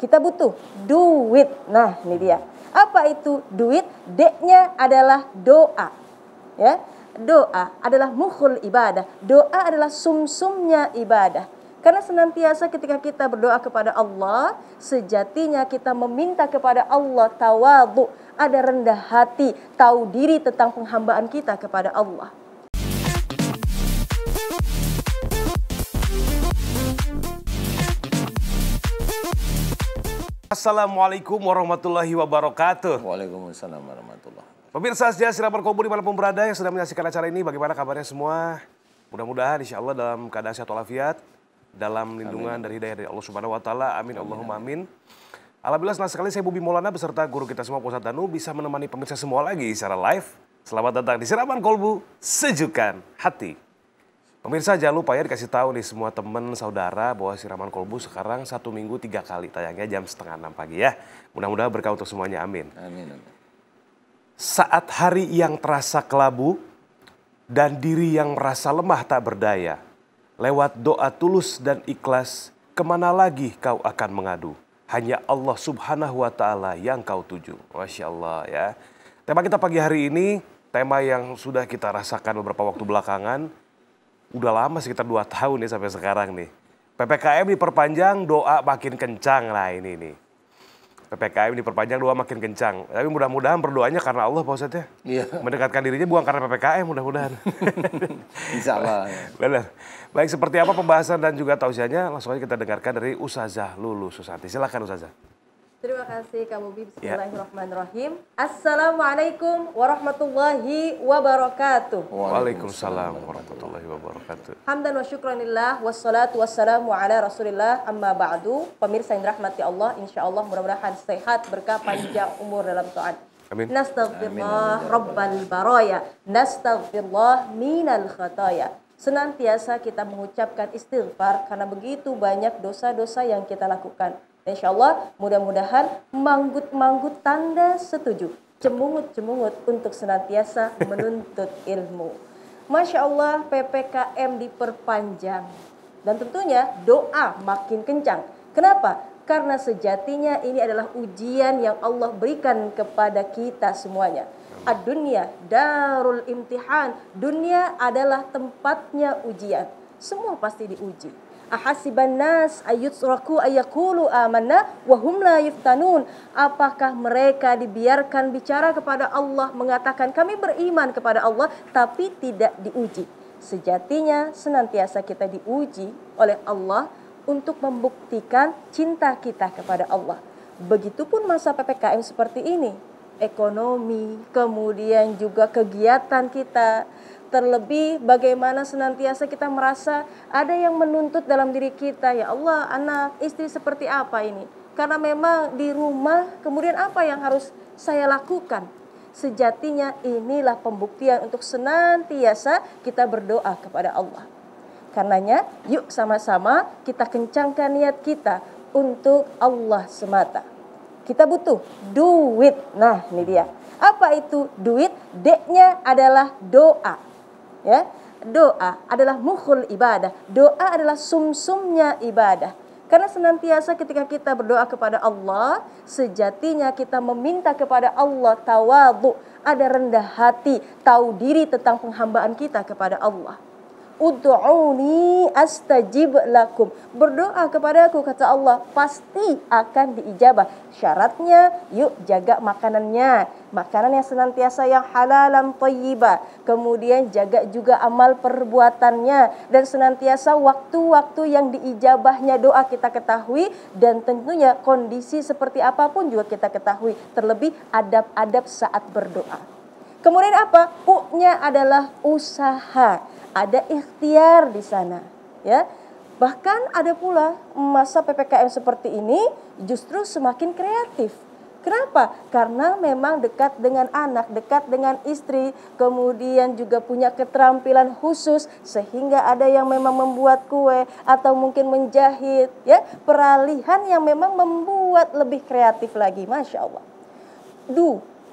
Kita butuh duit. Nah, ini dia. Apa itu duit? D-nya adalah doa. Ya, doa adalah mukhul ibadah. Doa adalah sumsumnya ibadah. Karena senantiasa ketika kita berdoa kepada Allah, sejatinya kita meminta kepada Allah tawadhu, ada rendah hati, tahu diri tentang penghambaan kita kepada Allah. Assalamualaikum warahmatullahi wabarakatuh. Waalaikumsalam warahmatullahi wabarakatuh. Pemirsa setia Siraman Kolbu dimanapun berada yang sedang menyaksikan acara ini, bagaimana kabarnya semua? Mudah-mudahan insya Allah dalam keadaan sehat walafiat, dalam lindungan dari hidayah dari Allah Subhanahu Wa Taala. Amin, Allahumma amin. Alhamdulillah senang sekali saya Bobi Maulana beserta guru kita semua Pak Ustadz Danu bisa menemani pemirsa semua lagi secara live. Selamat datang di Siraman Kolbu, sejukan hati. Pemirsa jangan lupa ya dikasih tahu nih semua teman saudara bahwa Siraman Kolbu sekarang 1 minggu 3 kali tayangnya jam 5:30 pagi ya. Mudah-mudahan berkah untuk semuanya, amin. Amin. Saat hari yang terasa kelabu dan diri yang merasa lemah tak berdaya, lewat doa tulus dan ikhlas, kemana lagi kau akan mengadu? Hanya Allah Subhanahu Wa Taala yang kau tuju. Masya Allah ya. Tema kita pagi hari ini, tema yang sudah kita rasakan beberapa waktu belakangan. Udah lama sekitar 2 tahun nih sampai sekarang nih. PPKM diperpanjang, doa makin kencang. Nah ini nih. PPKM diperpanjang, doa makin kencang. Tapi mudah-mudahan berdoanya karena Allah Pak Ustadz ya. Iya. Mendekatkan dirinya bukan karena PPKM mudah-mudahan. Insya Allah. Ya. Benar. Baik, seperti apa pembahasan dan juga tausiahnya, langsung aja kita dengarkan dari Ustazah Lulu Susanti. Silakan Ustazah. Terima kasih Kak Bobi. Bismillahirrahmanirrahim. Assalamualaikum warahmatullahi wabarakatuh. Waalaikumsalam warahmatullahi wabarakatuh. Hamdan wa syukranillah wassalatu wassalamu ala rasulillah amma ba'du. Pemirsa yang dirahmati Allah, insya Allah mudah-mudahan sehat, berkah, panjang umur dalam taat. Amin. Nastaghfirullah rabbal baraya, nastaghfirullah minal khataya. Senantiasa kita mengucapkan istighfar karena begitu banyak dosa-dosa yang kita lakukan. Insya Allah mudah-mudahan manggut-manggut tanda setuju, cemungut-cemungut untuk senantiasa menuntut ilmu. Masya Allah PPKM diperpanjang dan tentunya doa makin kencang. Kenapa? Karena sejatinya ini adalah ujian yang Allah berikan kepada kita semuanya. Ad-dunya darul imtihan, dunia adalah tempatnya ujian. Semua pasti diuji. Ahasiban nas ayyutraku ayyaqulu amanna wa hum la yuftanun. Apakah mereka dibiarkan bicara kepada Allah, mengatakan kami beriman kepada Allah tapi tidak diuji? Sejatinya senantiasa kita diuji oleh Allah untuk membuktikan cinta kita kepada Allah. Begitupun masa PPKM seperti ini. Ekonomi, kemudian juga kegiatan kita. Terlebih bagaimana senantiasa kita merasa ada yang menuntut dalam diri kita. Ya Allah, anak, istri seperti apa ini? Karena memang di rumah, kemudian apa yang harus saya lakukan? Sejatinya inilah pembuktian untuk senantiasa kita berdoa kepada Allah. Karenanya, yuk sama-sama kita kencangkan niat kita untuk Allah semata. Kita butuh duit. Nah, ini dia. Apa itu duit? D-nya adalah doa. Ya, doa adalah mukhul ibadah. Doa adalah sumsumnya ibadah. Karena senantiasa ketika kita berdoa kepada Allah, sejatinya kita meminta kepada Allah tawadhu, ada rendah hati, tahu diri tentang penghambaan kita kepada Allah. Ud'uni astajib lakum. Berdoa kepadaku kata Allah, pasti akan diijabah. Syaratnya yuk jaga makanannya. Makanan yang senantiasa yang halalan thayyibah. Kemudian jaga juga amal perbuatannya. Dan senantiasa waktu-waktu yang diijabahnya doa kita ketahui. Dan tentunya kondisi seperti apapun juga kita ketahui. Terlebih adab-adab saat berdoa. Kemudian apa? U-nya adalah usaha. Ada ikhtiar di sana, ya. Bahkan ada pula masa PPKM seperti ini justru semakin kreatif. Kenapa? Karena memang dekat dengan anak, dekat dengan istri, kemudian juga punya keterampilan khusus sehingga ada yang memang membuat kue atau mungkin menjahit, ya. Peralihan yang memang membuat lebih kreatif lagi, Masya Allah.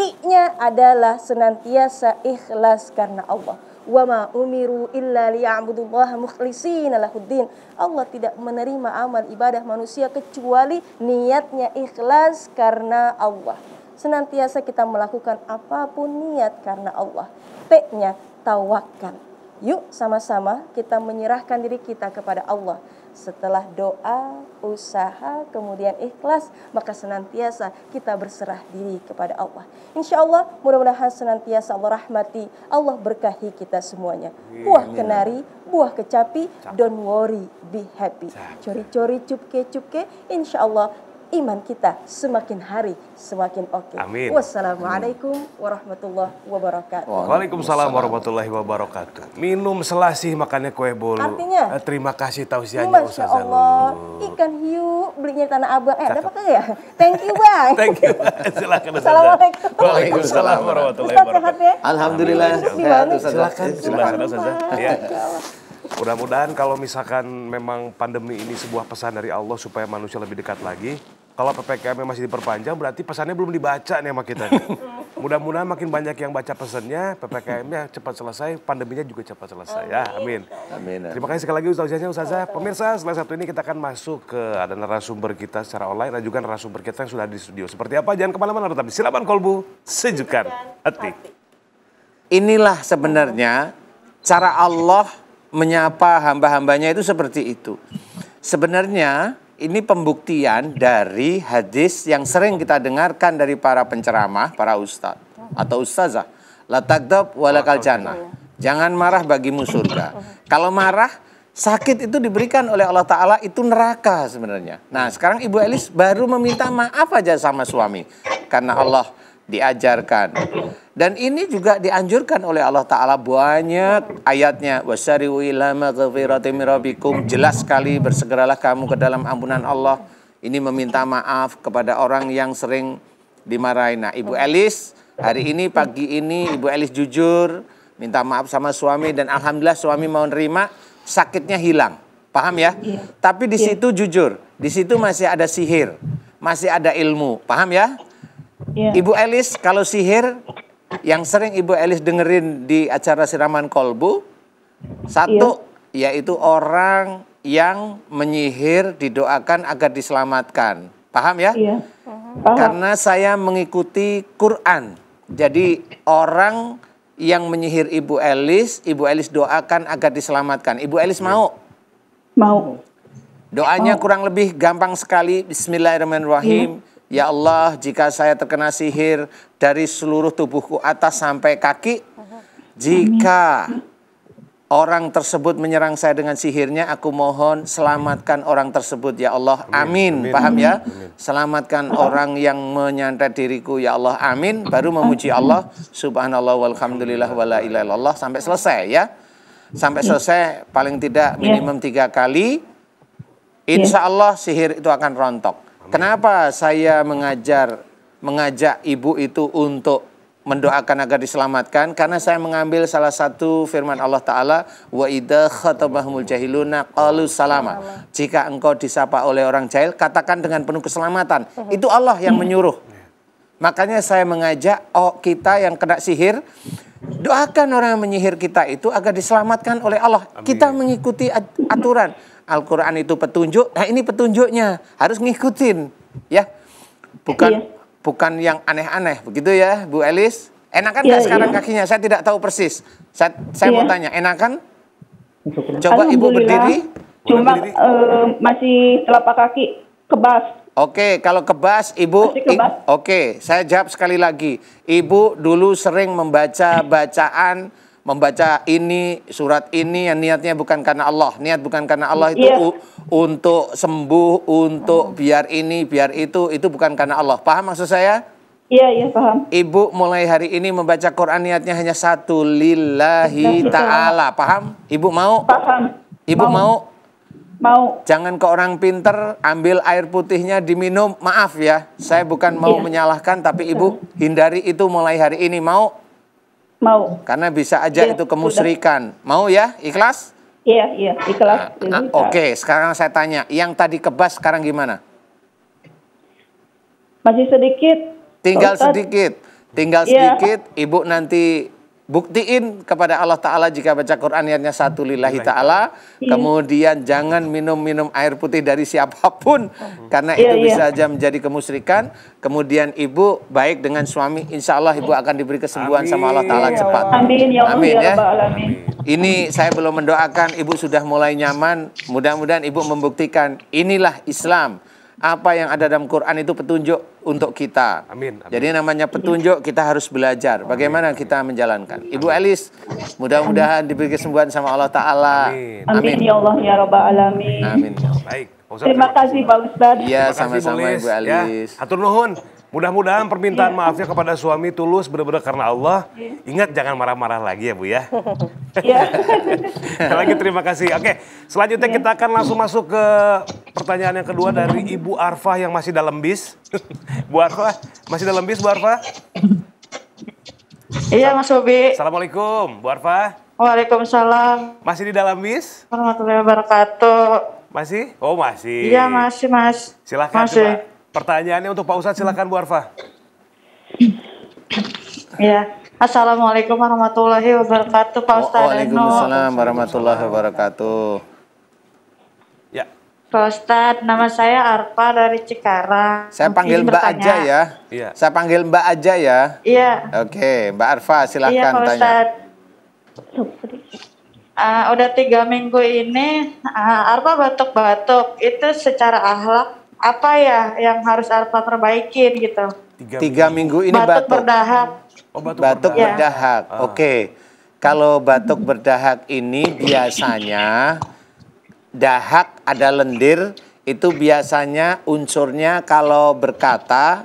I-nya adalah senantiasa ikhlas karena Allah. Wa ma umiru illa liya'budullaha mukhlishina lahuddin. Allah tidak menerima amal ibadah manusia kecuali niatnya ikhlas karena Allah. Senantiasa kita melakukan apapun niat karena Allah. T-nya tawakal. Yuk sama-sama kita menyerahkan diri kita kepada Allah. Setelah doa, usaha, kemudian ikhlas, maka senantiasa kita berserah diri kepada Allah. Insya Allah mudah-mudahan senantiasa Allah rahmati, Allah berkahi kita semuanya. Buah kenari, buah kecapi, don't worry, be happy. Cori-cori, cupke-cupke, insya Allah iman kita semakin hari semakin oke. Amin. Wassalamualaikum warahmatullahi wabarakatuh. Waalaikumsalam warahmatullahi wabarakatuh. Minum selasih makannya kue bolu. Artinya? Terima kasih tausiahnya Masya Ustazah Allah, Lulu. ikan hiu belinya di Tanah Abang. Ada apa kagak ya? Thank you bang. Thank you. Silakan Ustazah. Assalamualaikum. Waalaikumsalam warahmatullahi Ustaz sehat wabarakatuh. ya? Alhamdulillah. Di mana? Silakan. Silakan Ustazah. Ya. Mudah-mudahan kalau misalkan memang pandemi ini sebuah pesan dari Allah supaya manusia lebih dekat lagi. Kalau PPKM masih diperpanjang berarti pesannya belum dibaca nih sama kita. Mudah-mudahan makin banyak yang baca pesannya, PPKM-nya cepat selesai, pandeminya juga cepat selesai. Ya, amin. Amin. Terima kasih sekali lagi Ustazah. Pemirsa, setelah satu ini kita akan masuk ke ada narasumber kita secara online dan juga narasumber kita yang sudah di studio. Seperti apa? Jangan kemana-mana, tetap di Silapan Kolbu, sejukkan hati. Inilah sebenarnya cara Allah menyapa hamba-hambanya itu seperti itu. Sebenarnya ini pembuktian dari hadis yang sering kita dengarkan dari para penceramah, para ustadz atau ustazah. La taghdab walakal jannah. Jangan marah bagimu surga. Kalau marah, sakit itu diberikan oleh Allah Ta'ala itu neraka sebenarnya. Nah sekarang Ibu Elis baru meminta maaf aja sama suami. Karena Allah diajarkan. Dan ini juga dianjurkan oleh Allah Ta'ala banyak ayatnya. Wasyari'u ila maghfirati min rabbikum. Jelas sekali bersegeralah kamu ke dalam ampunan Allah. Ini meminta maaf kepada orang yang sering dimarahin. Nah Ibu Elis hari ini pagi ini Ibu Elis jujur minta maaf sama suami. Dan alhamdulillah suami mau nerima, sakitnya hilang. Paham ya? Tapi di situ jujur, di situ masih ada sihir, masih ada ilmu. Paham ya? Ibu Elis kalau sihir yang sering Ibu Elis dengerin di acara Siraman Kolbu, satu yaitu orang yang menyihir didoakan agar diselamatkan. Paham ya? Karena saya mengikuti Quran. Jadi orang yang menyihir Ibu Elis doakan agar diselamatkan. Ibu Elis mau? Mau. Doanya kurang lebih gampang sekali. Bismillahirrahmanirrahim. Ya Allah, jika saya terkena sihir dari seluruh tubuhku atas sampai kaki, jika orang tersebut menyerang saya dengan sihirnya, aku mohon selamatkan orang tersebut ya Allah. Amin. Paham ya? Selamatkan orang yang menyantet diriku ya Allah. Amin. Baru memuji Allah. Subhanallah walhamdulillah wala ilaha illallah sampai selesai ya. Sampai selesai paling tidak minimum 3 kali. Insya Allah sihir itu akan rontok. Kenapa saya mengajak ibu itu untuk mendoakan agar diselamatkan? Karena saya mengambil salah satu firman Allah Ta'ala, wa idza khatabahumul jahiluna qalu salama. Jika engkau disapa oleh orang jahil, katakan dengan penuh keselamatan. Itu Allah yang menyuruh. Makanya saya mengajak kita yang kena sihir, doakan orang yang menyihir kita itu agar diselamatkan oleh Allah. Kita mengikuti aturan. Al-Quran itu petunjuk, nah ini petunjuknya harus ngikutin, ya, bukan yang aneh-aneh, begitu ya, Bu Elis? Enakan nggak sekarang kakinya? Saya tidak tahu persis. Saya mau tanya, enakan? Coba Ibu berdiri. Cuma masih telapak kaki kebas. Oke, kalau kebas, Ibu. Oke, saya jawab sekali lagi. Ibu dulu sering membaca ini, surat ini yang niatnya bukan karena Allah. Niat bukan karena Allah itu untuk sembuh, untuk biar ini, biar itu bukan karena Allah. Paham maksud saya? Iya, paham. Ibu mulai hari ini membaca Quran niatnya hanya satu, lillahi ta'ala. Paham? Ibu mau? Paham. Ibu mau? Mau. Jangan ke orang pinter, ambil air putihnya diminum. Maaf ya, saya bukan mau menyalahkan, tapi Ibu hindari itu mulai hari ini. Mau? Mau. Karena bisa aja itu kemusyrikan. Mau ya? Ikhlas? Iya, ikhlas. Oke, sekarang saya tanya. Yang tadi kebas sekarang gimana? Masih sedikit. Tinggal sedikit. Tinggal sedikit. Ibu nanti buktiin kepada Allah Ta'ala jika baca Quran niatnya satu lillahi ta'ala. Kemudian jangan minum air putih dari siapapun, karena itu bisa saja menjadi kemusyrikan. Kemudian ibu baik dengan suami, insya Allah ibu akan diberi kesembuhan sama Allah Ta'ala cepat. Amin ya Allah Amin ya ya. Rabbal Alamin. Ini saya belum mendoakan, ibu sudah mulai nyaman. Mudah-mudahan ibu membuktikan inilah Islam. Apa yang ada dalam Quran itu petunjuk untuk kita. Amin. Jadi namanya petunjuk, kita harus belajar bagaimana kita menjalankan. Ibu Elis, mudah-mudahan diberi kesembuhan sama Allah Ta'ala. Amin. Amin ya Allah ya Rabbal Alamin. Amin. Baik. Pak Ustadz, Terima kasih Pak Ustadz. Iya, terima kasih, sama-sama Bu Lis. Ibu Elis. Ya, hatur nuhun. Mudah-mudahan permintaan maafnya kepada suami tulus benar-benar karena Allah. Ingat jangan marah-marah lagi ya Bu ya. Ya. Lagi terima kasih. Oke, selanjutnya kita akan langsung masuk ke pertanyaan yang kedua dari Ibu Arfa yang masih dalam bis. Bu Arfa, masih dalam bis Bu Arfa? Iya Mas Bobi. Assalamualaikum Bu Arfa. Waalaikumsalam Masih di dalam bis? warahmatullahi wabarakatuh. Masih? Oh masih. Iya masih Mas. Silakan Masih. coba. Pertanyaannya untuk Pak Ustadz, silakan Bu Arfa. Iya. Assalamualaikum warahmatullahi wabarakatuh Pak Ustadz. Waalaikumsalam warahmatullahi wabarakatuh. Ya. Pak Ustadz, nama saya Arfa dari Cikarang. Saya panggil Izin Mbak bertanya. aja ya. Iya. Saya panggil Mbak aja ya. Iya. Oke, Mbak Arfa Iya silahkan Pak tanya. Ustadz. Udah 3 minggu ini Arfa batuk-batuk. Itu secara akhlak apa ya yang harus Arfa perbaikin gitu? 3 minggu ini batuk. Berdahak. Oh, Batuk Ya. berdahak. Oke. Kalau batuk berdahak ini biasanya dahak ada lendir, itu biasanya unsurnya kalau berkata,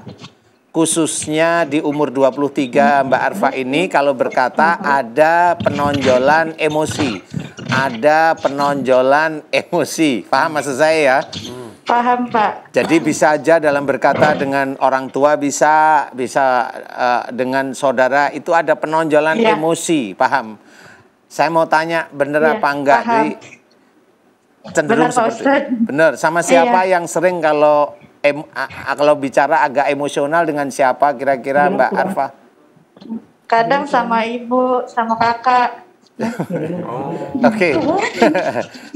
khususnya di umur 23 Mbak Arfa ini, kalau berkata ada penonjolan emosi. Ada penonjolan emosi. Paham maksud saya ya? Paham Pak. Jadi bisa aja dalam berkata dengan orang tua, bisa dengan saudara, itu ada penonjolan Ya. emosi. Paham? Saya mau tanya, bener Ya, apa enggak? paham. Jadi cenderung Benar, Pak seperti Ustadz. bener. Sama siapa Iya. yang sering kalau kalau bicara agak emosional, dengan siapa kira-kira Mbak Arfa? Kadang sama ibu, sama kakak. Oke.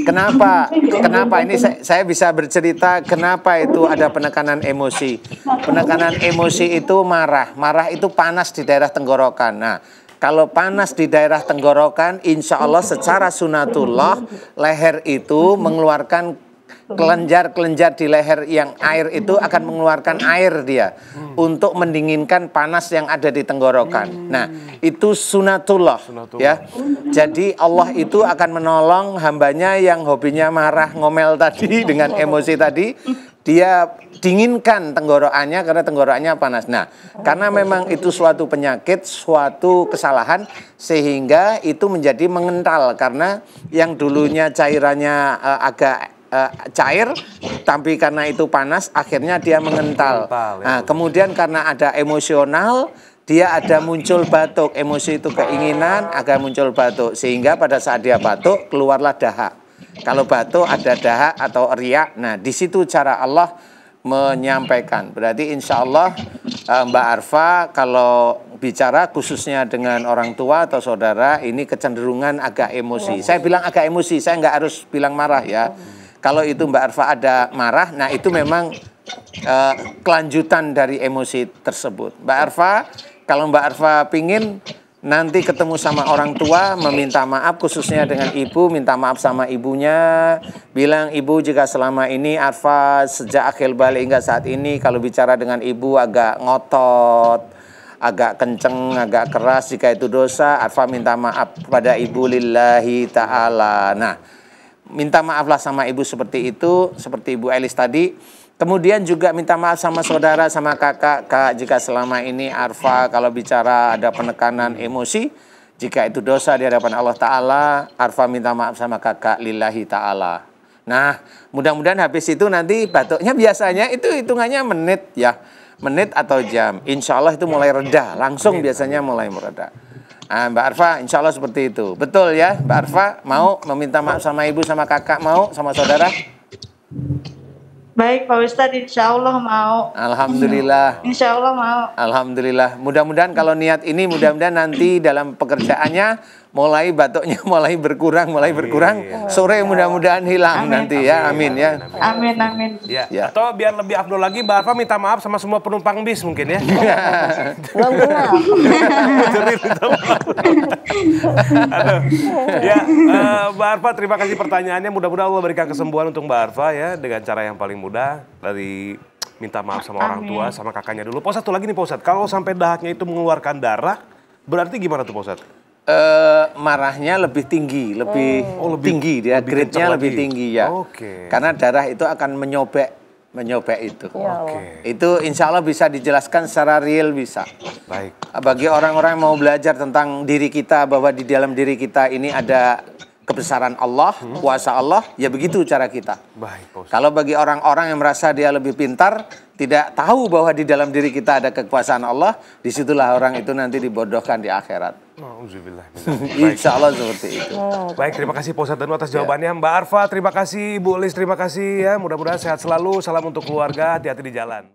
Kenapa? Kenapa ini saya bisa bercerita kenapa itu ada penekanan emosi. Penekanan emosi itu marah. Marah itu panas di daerah tenggorokan. Nah, kalau panas di daerah tenggorokan, insya Allah secara sunatullah leher itu mengeluarkan kelenjar-kelenjar di leher yang air itu akan mengeluarkan air dia untuk mendinginkan panas yang ada di tenggorokan. Nah, itu sunatullah, ya. Jadi Allah itu akan menolong hambanya yang hobinya marah, ngomel tadi dengan emosi tadi. Dia dinginkan tenggorokannya karena tenggorokannya panas. Nah, karena memang itu suatu penyakit, suatu kesalahan, sehingga itu menjadi mengental. Karena yang dulunya cairannya agak cair, tapi karena itu panas, akhirnya dia mengental. Nah, kemudian karena ada emosional, dia ada muncul batuk. Emosi itu keinginan, agar muncul batuk. Sehingga pada saat dia batuk, keluarlah dahak. Kalau batuk ada dahak atau riak. Nah, di situ cara Allah menyampaikan. Berarti insya Allah Mbak Arfa kalau bicara khususnya dengan orang tua atau saudara, ini kecenderungan agak emosi. Saya bilang agak emosi, saya nggak harus bilang marah ya. Kalau itu Mbak Arfa ada marah, nah itu memang kelanjutan dari emosi tersebut. Mbak Arfa, kalau Mbak Arfa pingin nanti ketemu sama orang tua, meminta maaf khususnya dengan ibu, minta maaf sama ibunya, bilang ibu jika selama ini Arfa sejak akhir balik hingga saat ini kalau bicara dengan ibu agak ngotot, agak kenceng, agak keras, jika itu dosa, Arfa minta maaf kepada ibu lillahi ta'ala. Nah, minta maaflah sama ibu seperti itu, seperti Ibu Elis tadi. Kemudian juga minta maaf sama saudara, sama kakak. Kak, jika selama ini Arfa kalau bicara ada penekanan emosi, jika itu dosa di hadapan Allah Ta'ala, Arfa minta maaf sama kakak lillahi ta'ala. Nah, mudah-mudahan habis itu nanti batuknya biasanya itu hitungannya menit ya. Menit atau jam. Insya Allah itu mulai reda, langsung biasanya mulai mereda. Nah, Mbak Arfa insya Allah seperti itu. Betul ya Mbak Arfa, mau meminta maaf sama ibu, sama kakak, mau sama saudara? Baik Pak Ustadz, insya Allah mau. Alhamdulillah. Insya Allah mau. Alhamdulillah. Mudah-mudahan kalau niat ini, mudah-mudahan nanti dalam pekerjaannya mulai batuknya mulai berkurang. Sore mudah-mudahan hilang nanti ya. Amin ya. Amin, amin. Ya. Ya. Atau biar lebih afdol lagi, Mbak Arfa minta maaf sama semua penumpang bis mungkin ya. Belum kenal. Jadi minta maaf. Aduh. Ya, Mbak Arfa, terima kasih pertanyaannya. Mudah-mudahan Allah berikan kesembuhan untuk Mbak Arfa ya dengan cara yang paling mudah, dari minta maaf sama orang tua, sama kakaknya dulu. Pak Ustadz, satu lagi nih Pak Ustadz, kalau sampai dahaknya itu mengeluarkan darah, berarti gimana tuh Pak Ustadz? Marahnya lebih tinggi, lebih tinggi dia, lebih grade-nya kencang lebih lagi. tinggi ya. Oke. Karena darah itu akan menyobek itu. Ya Allah. Oke. Itu insya Allah bisa dijelaskan secara real bisa. Baik. Bagi orang-orang yang mau belajar tentang diri kita, bahwa di dalam diri kita ini ada kebesaran Allah, kuasa Allah, ya begitu cara kita. Baik, Pak Ustadz. Kalau bagi orang-orang yang merasa dia lebih pintar, tidak tahu bahwa di dalam diri kita ada kekuasaan Allah, disitulah orang itu nanti dibodohkan di akhirat. Auzubillah. Insya Allah seperti itu. Baik, terima kasih Pak Ustadz Danu atas jawabannya. Mbak Arfa, terima kasih. Ibu Lis, terima kasih ya. Mudah-mudahan sehat selalu. Salam untuk keluarga, hati-hati di jalan.